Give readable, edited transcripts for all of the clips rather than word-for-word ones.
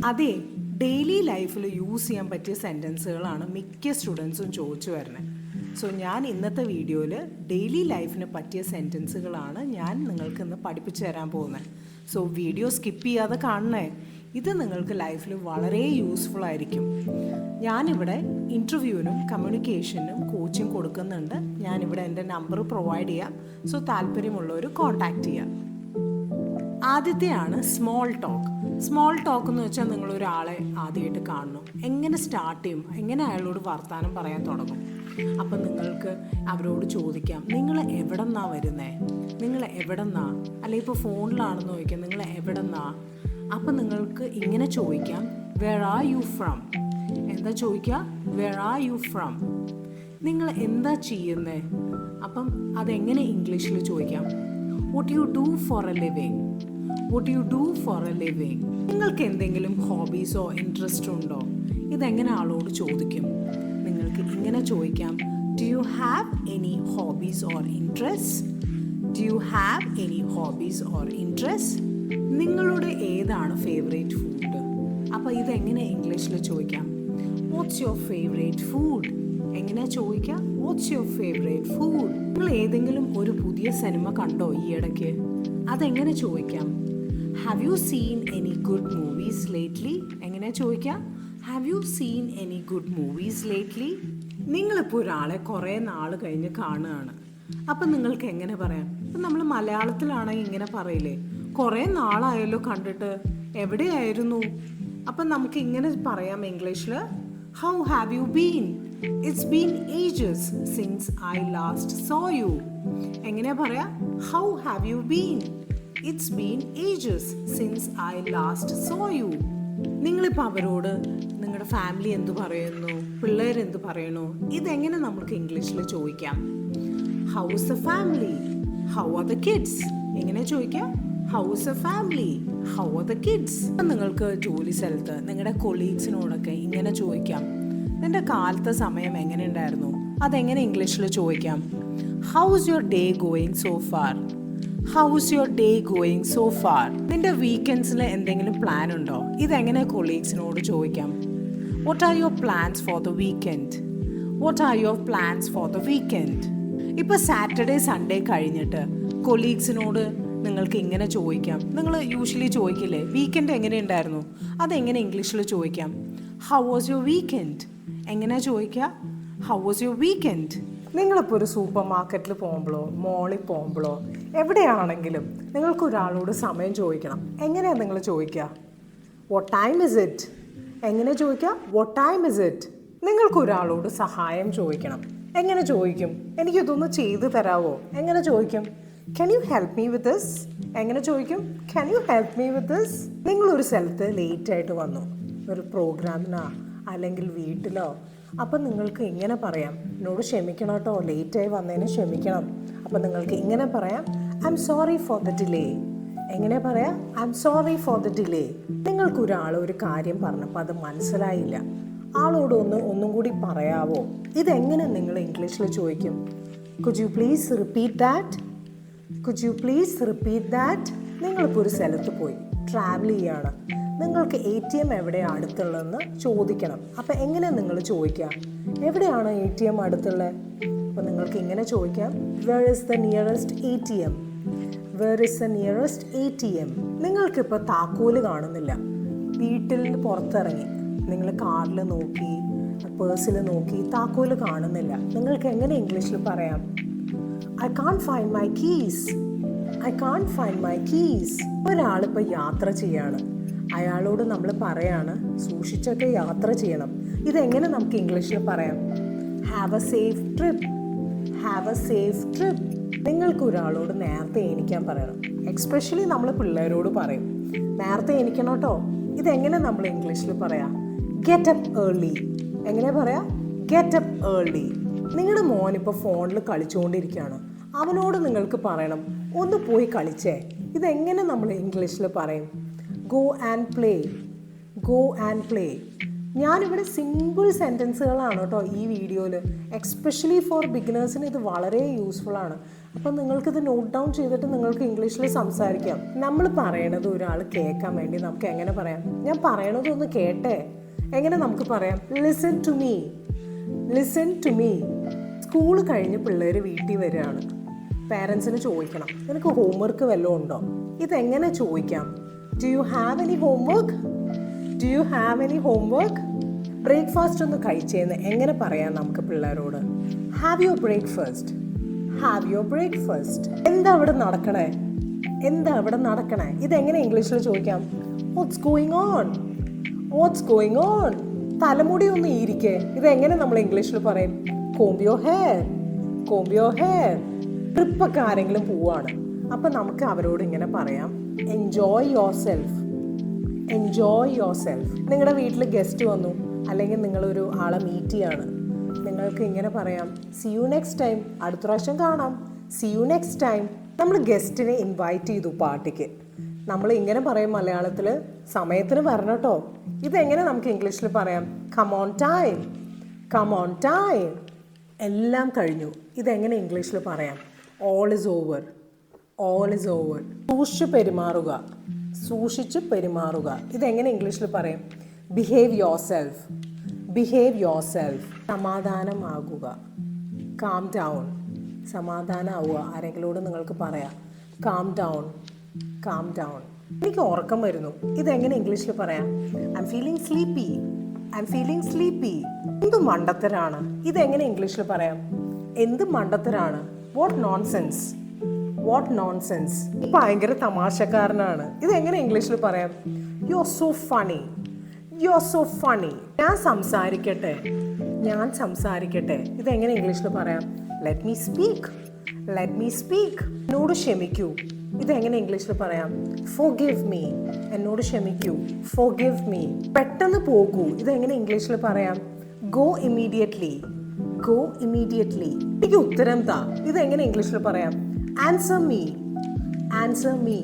അതെ, ഡെയിലി ലൈഫിൽ യൂസ് ചെയ്യാൻ പറ്റിയ സെൻറ്റൻസുകളാണ് മിക്ക സ്റ്റുഡൻസും ചോദിച്ചു വരുന്നത്. സോ ഞാൻ ഇന്നത്തെ വീഡിയോയിൽ ഡെയിലി ലൈഫിന് പറ്റിയ സെൻറ്റൻസുകളാണ് ഞാൻ നിങ്ങൾക്ക് ഇന്ന് പഠിപ്പിച്ചു തരാൻ പോകുന്നത്. സോ വീഡിയോ സ്കിപ്പ് ചെയ്യാതെ കാണണേ. ഇത് നിങ്ങൾക്ക് ലൈഫിൽ വളരെ യൂസ്ഫുൾ ആയിരിക്കും. ഞാനിവിടെ ഇൻ്റർവ്യൂവിനും കമ്മ്യൂണിക്കേഷനും കോച്ചിങ് കൊടുക്കുന്നുണ്ട്. ഞാനിവിടെ എൻ്റെ നമ്പർ പ്രൊവൈഡ് ചെയ്യാം. സോ താല്പര്യമുള്ളവർ കോൺടാക്റ്റ് ചെയ്യാം. ആദ്യത്തെയാണ് സ്മോൾ ടോക്ക്. സ്മോൾ ടോക്ക് എന്ന് വെച്ചാൽ നിങ്ങളൊരാളെ ആദ്യമായിട്ട് കാണുന്നു, എങ്ങനെ സ്റ്റാർട്ട് ചെയ്യും, എങ്ങനെ അയാളോട് വർത്തമാനം പറയാൻ തുടങ്ങും. അപ്പം നിങ്ങൾക്ക് അവരോട് ചോദിക്കാം, നിങ്ങൾ എവിടെ നിന്നാണ് വരുന്നത്, നിങ്ങൾ എവിടെ നിന്നാണ്, അല്ലെങ്കിൽ ഇപ്പോൾ ഫോണിലാണെന്ന് ചോദിക്കാം, നിങ്ങൾ എവിടെ നിന്നാണ്. അപ്പം നിങ്ങൾക്ക് ഇങ്ങനെ ചോദിക്കാം, വേർ ആർ യു ഫ്രം. എന്താ ചോദിക്കുക? Where are you from. നിങ്ങൾ എന്താ ചെയ്യുന്നത്. അപ്പം അതെങ്ങനെ ഇംഗ്ലീഷിൽ ചോദിക്കാം? What you do for a living. What you do for a living. നിങ്ങൾക്ക് എന്തെങ്കിലും ഹോബീസോ ഇൻട്രസ്റ്റ് ഉണ്ടോ? ഇതെങ്ങനെ ആളോട് ചോദിക്കും? നിങ്ങൾക്ക് ഇങ്ങനെ ചോദിക്കാം, do you have any hobbies or interest. Do you have any hobbies or interest. നിങ്ങളുടെ ഏതാണ് ഫേവറേറ്റ് ഫുഡ്. അപ്പോൾ ഇതെങ്ങനെ ഇംഗ്ലീഷിൽ ചോദിക്കാം? What's your favourite food. എങ്ങനെ ചോദിക്കാം? What's your favourite food. നിങ്ങൾ ഏതെങ്കിലും ഒരു പുതിയ സിനിമ കണ്ടോ ഈ ഇടയ്ക്ക്? അതെങ്ങനെ ചോദിക്കാം? Have you seen any good movies lately. എങ്ങനെ ചോദിക്കാം? Have you seen any good movies lately. നിങ്ങളിപ്പോൾ ഒരാളെ കുറേ നാൾ കഴിഞ്ഞ് കാണുകയാണ്. അപ്പം നിങ്ങൾക്ക് എങ്ങനെ പറയാം? ഇപ്പം നമ്മൾ മലയാളത്തിലാണെങ്കിൽ ഇങ്ങനെ പറയില്ലേ, കുറേ നാളായല്ലോ കണ്ടിട്ട്, എവിടെയായിരുന്നു. അപ്പം നമുക്ക് ഇങ്ങനെ പറയാം ഇംഗ്ലീഷിൽ, how have you been. It's been ages since I last so you. എങ്ങനെ പറയാം? How have you been. It's been ages since I last so you. നിങ്ങളിപ്പോൾ അവരോട് നിങ്ങളുടെ ഫാമിലി എന്ത് പറയുന്നു, പിള്ളേരെന്ത് പറയണു, ഇതെങ്ങനെ നമുക്ക് ഇംഗ്ലീഷിൽ ചോദിക്കാം? How is A family. How are the kids. എങ്ങനെ ചോദിക്കാം? How is A family. How are the kids. നിങ്ങൾക്ക് ജോലി സ്ഥലത്ത് നിങ്ങളുടെ കൊളീഗ്സിനോടൊക്കെ ഇങ്ങനെ ചോദിക്കാം, നിന്റെ കാലത്തെ സമയം എങ്ങനെ ഉണ്ടായിരുന്നു. അതെങ്ങനെ ഇംഗ്ലീഷിൽ ചോദിക്കാം? How is your day going so far. How is your day going so far. നിന്റെ വീക്കെൻഡ്സിൽ എന്തെങ്കിലും പ്ലാൻ ഉണ്ടോ. ഇതെങ്ങനെ കൊളീഗ്സിനോട് ചോദിക്കാം? What are your plans for the weekend. What are your plans for the weekend. ഇപ്പോൾ സാറ്റർഡേ സൺഡേ കഴിഞ്ഞിട്ട് കൊളീഗ്സിനോട് നിങ്ങൾക്ക് ഇങ്ങനെ ചോദിക്കാം. നിങ്ങൾ യൂഷ്വലി ചോദിക്കില്ലേ, വീക്കെൻഡ് എങ്ങനെ ഉണ്ടായിരുന്നു. അതെങ്ങനെ ഇംഗ്ലീഷിൽ ചോദിക്കാം? How was your weekend. എങ്ങനെ ചോദിക്കുക? How was your weekend. നിങ്ങളിപ്പോൾ ഒരു സൂപ്പർ മാർക്കറ്റിൽ പോകുമ്പോഴോ മോളിൽ പോകുമ്പോഴോ എവിടെയാണെങ്കിലും നിങ്ങൾക്ക് ഒരാളോട് സമയം ചോദിക്കണം. എങ്ങനെയാണ് നിങ്ങൾ ചോദിക്കുക? What time is it. എങ്ങനെ ചോദിക്കുക? What time is it. നിങ്ങൾക്ക് ഒരാളോട് സഹായം ചോദിക്കണം. എങ്ങനെ ചോദിക്കും? എനിക്കിതൊന്ന് ചെയ്തു തരാമോ. എങ്ങനെ ചോദിക്കും? Can you help me with this. എങ്ങനെ ചോദിക്കും? Can you help me with this. നിങ്ങളൊരു സ്ഥലത്ത് ലേറ്റായിട്ട് വന്നു, ഒരു പ്രോഗ്രാമിനോ അല്ലെങ്കിൽ വീട്ടിലോ. അപ്പം നിങ്ങൾക്ക് ഇങ്ങനെ പറയാം, എന്നോട് ക്ഷമിക്കണം കേട്ടോ, ലേറ്റായി വന്നതിന് ക്ഷമിക്കണം. അപ്പം നിങ്ങൾക്ക് ഇങ്ങനെ പറയാം, I am sorry for the delay. എങ്ങനെ പറയാം? I am sorry for the delay. നിങ്ങൾക്കൊരാൾ ഒരു കാര്യം പറഞ്ഞപ്പോൾ അത് മനസ്സിലായില്ല, ആളോട് ഒന്നും കൂടി പറയാവോ. ഇതെങ്ങനെ നിങ്ങൾ ഇംഗ്ലീഷിൽ ചോദിക്കും? Could you please repeat that. Could you please repeat that. നിങ്ങളിപ്പോൾ ഒരു സ്ഥലത്ത് പോയി ട്രാവൽ ചെയ്യാണ്, നിങ്ങൾക്ക് ATM എവിടെയാണ് അടുത്തുള്ളതെന്ന് ചോദിക്കണം. അപ്പം എങ്ങനെ നിങ്ങൾ ചോദിക്കുക? എവിടെയാണ് ATM അടുത്തുള്ളത്. അപ്പോൾ നിങ്ങൾക്ക് ഇങ്ങനെ ചോദിക്കാം, where is the nearest ATM. Where is the nearest ATM. നിങ്ങൾക്കിപ്പോൾ താക്കോല് കാണുന്നില്ല, വീട്ടിൽ പുറത്തിറങ്ങി നിങ്ങൾ കാറിൽ നോക്കി, പേഴ്സിൽ നോക്കി, താക്കോല് കാണുന്നില്ല. നിങ്ങൾക്ക് എങ്ങനെ ഇംഗ്ലീഷിൽ പറയാം? I can't find my keys. I can't find my keys. ഒരാളിപ്പോൾ യാത്ര ചെയ്യാണ്, അയാളോട് നമ്മൾ പറയാണ്, സൂക്ഷിച്ചൊക്കെ യാത്ര ചെയ്യണം. ഇതെങ്ങനെ നമുക്ക് ഇംഗ്ലീഷിൽ പറയാം? Have A safe trip. Have A safe trip. നിങ്ങൾക്ക് ഒരാളോട് നേരത്തെ എണീക്കാൻ പറയണം. എക്സ്പെഷ്യലി നമ്മൾ പിള്ളേരോട് പറയും, നേരത്തെ എണീക്കണം കേട്ടോ. ഇതെങ്ങനെ നമ്മൾ ഇംഗ്ലീഷിൽ പറയാം? Get up early. എങ്ങനെ പറയാം? Get up early. നിങ്ങളുടെ മോനിപ്പോൾ ഫോണിൽ കളിച്ചുകൊണ്ടിരിക്കുകയാണ്, അവനോട് നിങ്ങൾക്ക് പറയണം, ഒന്ന് പോയി കളിച്ചേ. ഇതെങ്ങനെ നമ്മൾ ഇംഗ്ലീഷിൽ പറയും? Go and play. Go and play. ഞാനിവിടെ സിമ്പിൾ സെൻറ്റൻസുകളാണ് കേട്ടോ ഈ വീഡിയോയിൽ. എക്സ്പെഷ്യലി ഫോർ ബിഗിനേഴ്സിന് ഇത് വളരെ യൂസ്ഫുള്ളാണ്. അപ്പം നിങ്ങൾക്കിത് നോട്ട് ഡൗൺ ചെയ്തിട്ട് നിങ്ങൾക്ക് ഇംഗ്ലീഷിൽ സംസാരിക്കാം. നമ്മൾ പറയണത് ഒരാൾ കേൾക്കാൻ വേണ്ടി നമുക്ക് എങ്ങനെ പറയാം? ഞാൻ പറയണതൊന്ന് കേട്ടെ, എങ്ങനെ നമുക്ക് പറയാം? Listen to me, listen to me. School കഴിഞ്ഞ് പിള്ളേർ വീട്ടിൽ വരികയാണ്. പേരൻസിന് ചോദിക്കണം, നിനക്ക് ഹോംവർക്ക് വല്ലതും ഉണ്ടോ? ഇതെങ്ങനെ ചോദിക്കാം? Do you have any homework? Do you have any homework? Breakfast ഒന്ന് കഴിച്ചേന്ന് എങ്ങനെ പറയാം നമുക്ക് പിള്ളേരോട്? Have your breakfast, have your breakfast. എന്താ അവിടെ നടക്കണേ? എന്താ അവിടെ നടക്കണേ? ഇതെങ്ങനെ ഇംഗ്ലീഷിൽ ചോദിക്കാം? What's going on, what's going on. തലമുടി ഒന്ന് ഈരിക്കേ, ഇതെങ്ങനെ നമ്മൾ ഇംഗ്ലീഷിൽ പറയും? Comb your hair, comb your hair. ട്രിപ്പൊക്കെ ആരെങ്കിലും പോവാണ്, അപ്പം നമുക്ക് അവരോട് ഇങ്ങനെ പറയാം, enjoy yourself, enjoy yourself. നിങ്ങളുടെ വീട്ടിൽ ഗസ്റ്റ് വന്നു, അല്ലെങ്കിൽ നിങ്ങളൊരു ആളെ മീറ്റ് ചെയ്യാണ്, നിങ്ങൾക്ക് ഇങ്ങനെ പറയാം, സി യു നെക്സ്റ്റ് ടൈം, അടുത്ത പ്രാവശ്യം കാണാം, സി യു നെക്സ്റ്റ് ടൈം. നമ്മൾ ഗസ്റ്റിനെ ഇൻവൈറ്റ് ചെയ്തു പാർട്ടിക്ക്, നമ്മൾ ഇങ്ങനെ പറയും മലയാളത്തിൽ, സമയത്തിന് വരണം കേട്ടോ. ഇതെങ്ങനെ നമുക്ക് ഇംഗ്ലീഷിൽ പറയാം? Come on time, come on time. എല്ലാം കഴിഞ്ഞു, ഇതെങ്ങനെ ഇംഗ്ലീഷിൽ പറയാം? All is over, all is over. സൂക്ഷിച്ച് പെരുമാറുക, സൂക്ഷിച്ച് പെരുമാറുക. ഇതെങ്ങനെ ഇംഗ്ലീഷിൽ പറയും? Behave yourself, behave yourself. സമാധാനമാകുക, കാം ഡൗൺ. സമാധാനമാവുക, ആരെങ്കിലോട് നിങ്ങൾക്ക് പറയാം, കാം ഡൗൺ, കാം ഡൗൺ. എനിക്ക് ഉറക്കം വരുന്നു, ഇതെങ്ങനെ ഇംഗ്ലീഷിൽ പറയാം? I M feeling sleepy, I'm feeling sleepy. എന്ത് മണ്ടത്തരാണ്, ഇതെങ്ങനെ ഇംഗ്ലീഷിൽ പറയാം? എന്ത് മണ്ടത്തരാണ്? What nonsense, what nonsense. ഭയങ്കര തമാശക്കാരനാണ്, ഇതെങ്ങനെ ഇംഗ്ലീഷിൽ പറയാം? You are so funny, you are so funny. ഞാൻ സംസാരിക്കട്ടെ, ഞാൻ സംസാരിക്കട്ടെ. ഇതെങ്ങനെ ഇംഗ്ലീഷിൽ പറയാം? Let me speak, let me speak. എന്നോട് ക്ഷമിക്കൂ, ഇതെങ്ങനെ ഇംഗ്ലീഷിൽ പറയാം? ഫോർഗിവ് മീ, എന്നോട് ക്ഷമിക്കൂ, ഫോർഗിവ് മീ. പെട്ടെന്ന് പോകൂ, ഇതെങ്ങനെ ഇംഗ്ലീഷിൽ പറയാം? Go immediately, go immediately. എനിക്ക് ഉത്തരം താ, ഇതെങ്ങനെ ഇംഗ്ലീഷിൽ പറയാം? Answer me, answer me.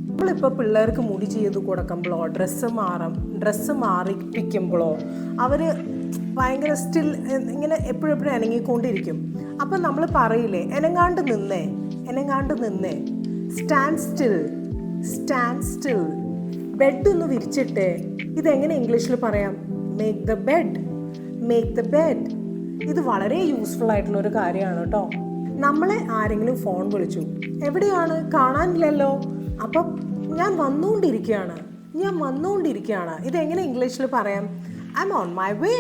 നമ്മളിപ്പോൾ പിള്ളേർക്ക് മുടി ചെയ്ത് കൊടുക്കുമ്പോഴോ ഡ്രസ്സ് മാറിപ്പിക്കുമ്പോഴോ അവർ ഭയങ്കര സ്റ്റിൽ ഇങ്ങനെ എപ്പോഴെപ്പോഴും അനങ്ങിക്കൊണ്ടിരിക്കും. അപ്പം നമ്മൾ പറയില്ലേ, എനങ്ങാണ്ട് നിന്നേ, എനങ്ങാണ്ട് നിന്നേ. Stand still, stand still. Bed ഒന്ന് വിരിച്ചിട്ടെ, ഇതെങ്ങനെ ഇംഗ്ലീഷിൽ പറയാം? Make the bed, make the bed. ഇത് വളരെ യൂസ്ഫുൾ ആയിട്ടുള്ള ഒരു കാര്യമാണ് കേട്ടോ. നമ്മളെ ആരെങ്കിലും ഫോൺ വിളിച്ചു, എവിടെയാണ്, കാണാനില്ലല്ലോ. അപ്പം ഞാൻ വന്നുകൊണ്ടിരിക്കുകയാണ്, ഞാൻ വന്നുകൊണ്ടിരിക്കുകയാണ്. ഇതെങ്ങനെ ഇംഗ്ലീഷിൽ പറയാം? I M on my way,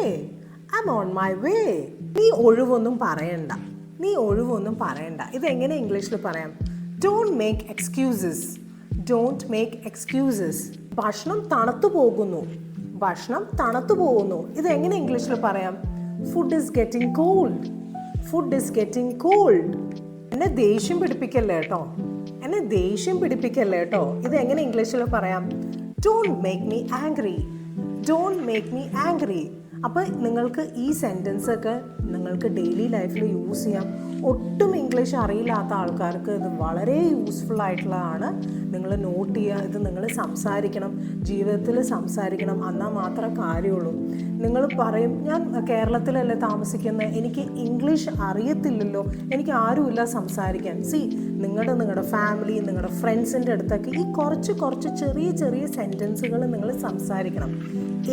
I'm on my way. നീ ഒഴിവൊന്നും പറയണ്ട, നീ ഒഴിവൊന്നും പറയണ്ട. ഇതെങ്ങനെ ഇംഗ്ലീഷിൽ പറയാം? Don't make excuses, don't make excuses. ഭക്ഷണം തണുത്തു പോകുന്നു, ഭക്ഷണം തണുത്തു പോകുന്നു. ഇതെങ്ങനെ ഇംഗ്ലീഷിൽ പറയാം? Food is getting cold, food is getting cold. എന്നെ ദേഷ്യം പിടിപ്പിക്കല്ലേ കേട്ടോ, എന്നെ ദേഷ്യം പിടിപ്പിക്കല്ലേ കേട്ടോ. ഇതെങ്ങനെ ഇംഗ്ലീഷിൽ പറയാം? Don't make me angry, don't make me angry. അപ്പോൾ നിങ്ങൾക്ക് ഈ സെൻറ്റൻസ് ഒക്കെ നിങ്ങൾക്ക് ഡെയിലി ലൈഫിൽ യൂസ് ചെയ്യാം. ഒട്ടും ഇംഗ്ലീഷ് അറിയില്ലാത്ത ആൾക്കാർക്ക് ഇത് വളരെ യൂസ്ഫുൾ ആയിട്ടുള്ളതാണ്. നിങ്ങൾ നോട്ട് ചെയ്യുക, ഇത് നിങ്ങൾ സംസാരിക്കണം, ജീവിതത്തിൽ സംസാരിക്കണം, എന്നാൽ മാത്രമേ കാര്യമുള്ളൂ. നിങ്ങൾ പറയും, ഞാൻ കേരളത്തിലല്ലേ താമസിക്കുന്നത്, എനിക്ക് ഇംഗ്ലീഷ് അറിയത്തില്ലല്ലോ, എനിക്ക് ആരുമില്ല സംസാരിക്കാൻ. നിങ്ങളുടെ ഫാമിലി, നിങ്ങളുടെ ഫ്രണ്ട്സിൻ്റെ അടുത്തൊക്കെ ഈ കുറച്ച് ചെറിയ ചെറിയ സെൻറ്റൻസുകൾ നിങ്ങൾ സംസാരിക്കണം.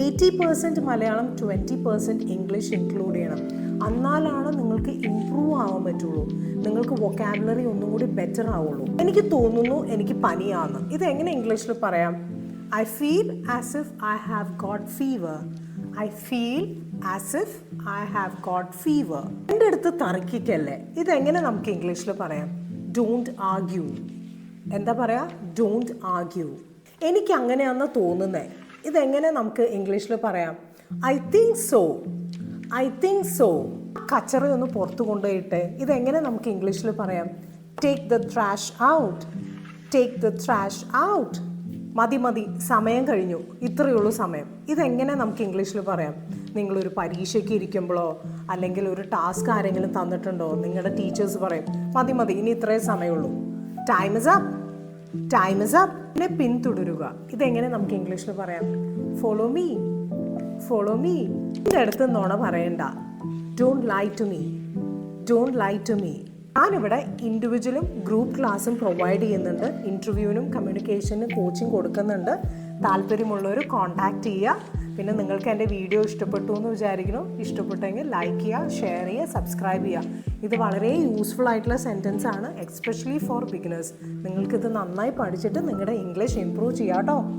80% മലയാളം, 20% ഇംഗ്ലീഷ് ഇൻക്ലൂഡ് ചെയ്യണം. എന്നാലാണ് നിങ്ങൾക്ക് ഇമ്പ്രൂവ് ആവാൻ പറ്റുള്ളൂ, നിങ്ങൾക്ക് വൊക്കാബുലറി ഒന്നും കൂടി ബെറ്റർ ആവുള്ളൂ. എനിക്ക് തോന്നുന്നു എനിക്ക് പനിയാന്ന്, ഇതെങ്ങനെ ഇംഗ്ലീഷിൽ പറയാം? I feel as if I have got fever, I feel as if I have got fever. എൻ്റെ അടുത്ത് തർക്കിക്കല്ലേ, ഇതെങ്ങനെ നമുക്ക് ഇംഗ്ലീഷിൽ പറയാം? Don't argue. എന്താ പറയാ? Don't argue. എനിക്ക് അങ്ങനെയാണെന്ന് തോന്നുന്നേ, ഇതെങ്ങനെ നമുക്ക് ഇംഗ്ലീഷിൽ പറയാം? I think so, I think so. കച്ചറയൊന്ന് പുറത്ത് കൊണ്ടുപോയിട്ട് ഇതെങ്ങനെ നമുക്ക് ഇംഗ്ലീഷിൽ പറയാം? Take the trash out, take the trash out. മതി, സമയം കഴിഞ്ഞു, ഇത്രയേ ഉള്ളൂ സമയം. ഇതെങ്ങനെ നമുക്ക് ഇംഗ്ലീഷിൽ പറയാം? നിങ്ങളൊരു പരീക്ഷയ്ക്ക് ഇരിക്കുമ്പോഴോ അല്ലെങ്കിൽ ഒരു ടാസ്ക് ആരെങ്കിലും തന്നിട്ടുണ്ടോ, നിങ്ങളുടെ ടീച്ചേഴ്സ് പറയും, മതി, ഇനി ഇത്രയേ സമയമുള്ളൂ, time is up, time is up. എന്നെ പിന്തുടരുക, ഇതെങ്ങനെ നമുക്ക് ഇംഗ്ലീഷിൽ പറയാം? Follow me, follow me. എൻ്റെ അടുത്ത് നുണ പറയണ്ട, don't lie to me, don't lie to me. ഞാനിവിടെ ഇൻഡിവിജ്വലും ഗ്രൂപ്പ് ക്ലാസ്സും പ്രൊവൈഡ് ചെയ്യുന്നുണ്ട്. ഇൻ്റർവ്യൂവിനും കമ്മ്യൂണിക്കേഷനും കോച്ചിങ് കൊടുക്കുന്നുണ്ട്. താല്പര്യമുള്ളവർ കോൺടാക്റ്റ് ചെയ്യുക. പിന്നെ നിങ്ങൾക്ക് എൻ്റെ വീഡിയോ ഇഷ്ടപ്പെട്ടു എന്ന് വിചാരിക്കുന്നു. ഇഷ്ടപ്പെട്ടെങ്കിൽ ലൈക്ക് ചെയ്യുക, ഷെയർ ചെയ്യുക, സബ്സ്ക്രൈബ് ചെയ്യുക. ഇത് വളരെ യൂസ്ഫുൾ ആയിട്ടുള്ള സെൻറ്റൻസ് ആണ്, എക്സ്പെഷ്യലി ഫോർ ബിഗിനേഴ്സ്. നിങ്ങൾക്കിത് നന്നായി പഠിച്ചിട്ട് നിങ്ങളുടെ ഇംഗ്ലീഷ് ഇംപ്രൂവ് ചെയ്യാം കേട്ടോ.